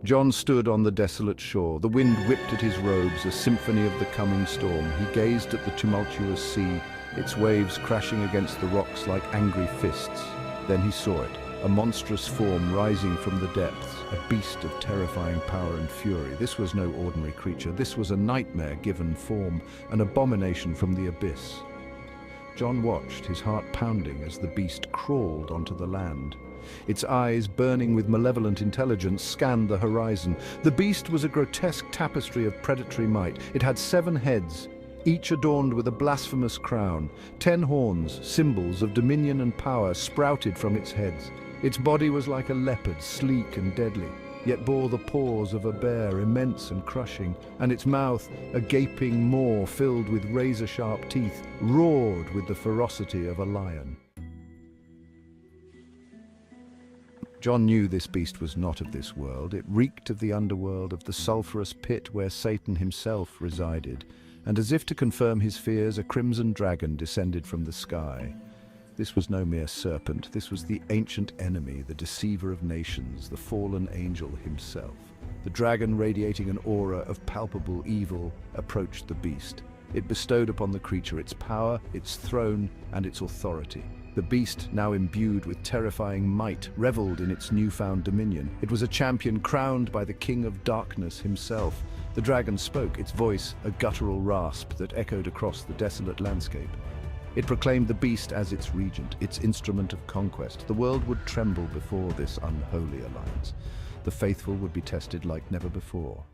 John stood on the desolate shore. The wind whipped at his robes, a symphony of the coming storm. He gazed at the tumultuous sea, its waves crashing against the rocks like angry fists. Then he saw it, a monstrous form rising from the depths, a beast of terrifying power and fury. This was no ordinary creature. This was a nightmare-given form, an abomination from the abyss. John watched, his heart pounding, as the beast crawled onto the land. Its eyes, burning with malevolent intelligence, scanned the horizon. The beast was a grotesque tapestry of predatory might. It had 7 heads, each adorned with a blasphemous crown. 10 horns, symbols of dominion and power, sprouted from its heads. Its body was like a leopard, sleek and deadly, yet bore the paws of a bear, immense and crushing, and its mouth, a gaping maw filled with razor-sharp teeth, roared with the ferocity of a lion. John knew this beast was not of this world. It reeked of the underworld, of the sulphurous pit where Satan himself resided, and as if to confirm his fears, a crimson dragon descended from the sky. This was no mere serpent. This was the ancient enemy, the deceiver of nations, the fallen angel himself. The dragon, radiating an aura of palpable evil, approached the beast. It bestowed upon the creature its power, its throne, and its authority. The beast, now imbued with terrifying might, reveled in its newfound dominion. It was a champion crowned by the King of Darkness himself. The dragon spoke, its voice a guttural rasp that echoed across the desolate landscape. It proclaimed the beast as its regent, its instrument of conquest. The world would tremble before this unholy alliance. The faithful would be tested like never before.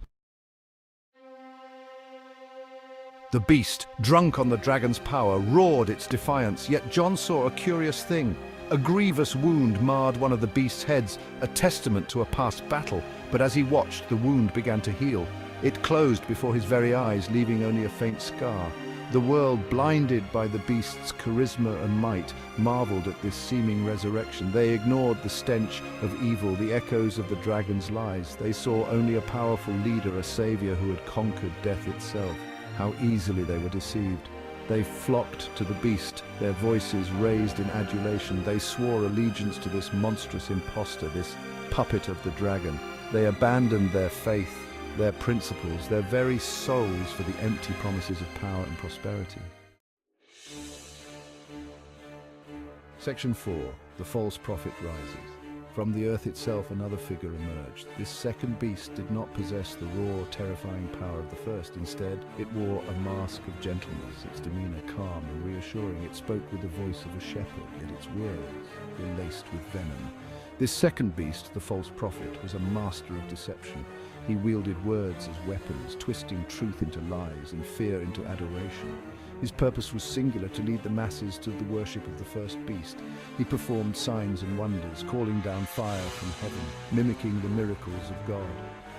The beast, drunk on the dragon's power, roared its defiance, yet John saw a curious thing. A grievous wound marred one of the beast's heads, a testament to a past battle, but as he watched, the wound began to heal. It closed before his very eyes, leaving only a faint scar. The world, blinded by the beast's charisma and might, marveled at this seeming resurrection. They ignored the stench of evil, the echoes of the dragon's lies. They saw only a powerful leader, a savior who had conquered death itself. How easily they were deceived. They flocked to the beast, their voices raised in adulation. They swore allegiance to this monstrous impostor, this puppet of the dragon. They abandoned their faith, their principles, their very souls for the empty promises of power and prosperity. Section 4. The false prophet rises. From the earth itself another figure emerged. This second beast did not possess the raw, terrifying power of the first. Instead, it wore a mask of gentleness, its demeanor calm and reassuring. It spoke with the voice of a shepherd, yet its words were laced with venom. This second beast, the false prophet, was a master of deception. He wielded words as weapons, twisting truth into lies and fear into adoration. His purpose was singular, to lead the masses to the worship of the first beast. He performed signs and wonders, calling down fire from heaven, mimicking the miracles of God.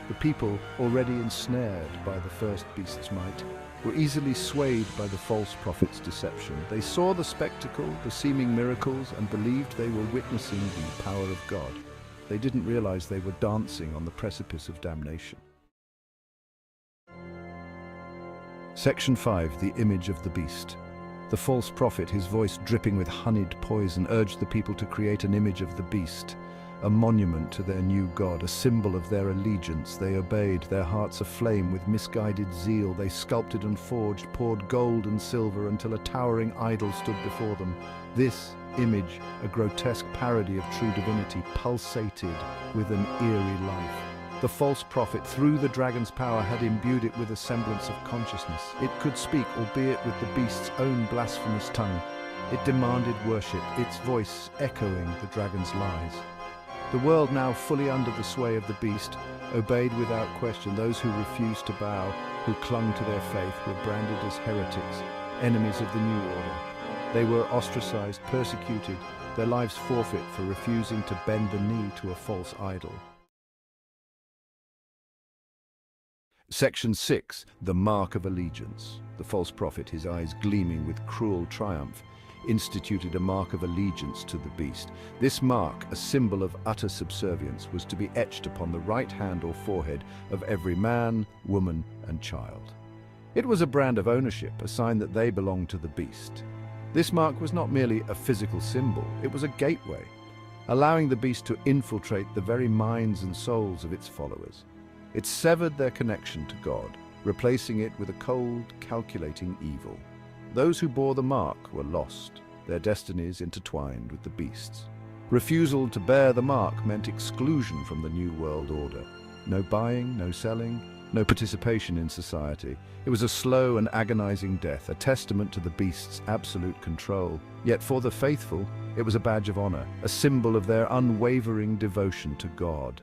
The people, already ensnared by the first beast's might, were easily swayed by the false prophet's deception. They saw the spectacle, the seeming miracles, and believed they were witnessing the power of God. They didn't realize they were dancing on the precipice of damnation. Section 5. The image of the beast. The false prophet, his voice dripping with honeyed poison, urged the people to create an image of the beast, a monument to their new god, a symbol of their allegiance. They obeyed, their hearts aflame with misguided zeal. They sculpted and forged, poured gold and silver until a towering idol stood before them. This image, a grotesque parody of true divinity, pulsated with an eerie life. The false prophet, through the dragon's power, had imbued it with a semblance of consciousness. It could speak, albeit with the beast's own blasphemous tongue. It demanded worship, its voice echoing the dragon's lies. The world, now fully under the sway of the beast, obeyed without question. Those who refused to bow, who clung to their faith, were branded as heretics, enemies of the new order. They were ostracized, persecuted, their lives forfeit for refusing to bend the knee to a false idol. Section 6. The mark of allegiance. The false prophet, his eyes gleaming with cruel triumph, instituted a mark of allegiance to the beast. This mark, a symbol of utter subservience, was to be etched upon the right hand or forehead of every man, woman, and child. It was a brand of ownership, a sign that they belonged to the beast. This mark was not merely a physical symbol, it was a gateway. allowing the beast to infiltrate the very minds and souls of its followers. It severed their connection to God, replacing it with a cold, calculating evil. Those who bore the mark were lost, their destinies intertwined with the beast's. Refusal to bear the mark meant exclusion from the New World Order. No buying, no selling, no participation in society. It was a slow and agonizing death, a testament to the beast's absolute control. Yet for the faithful, it was a badge of honor, a symbol of their unwavering devotion to God.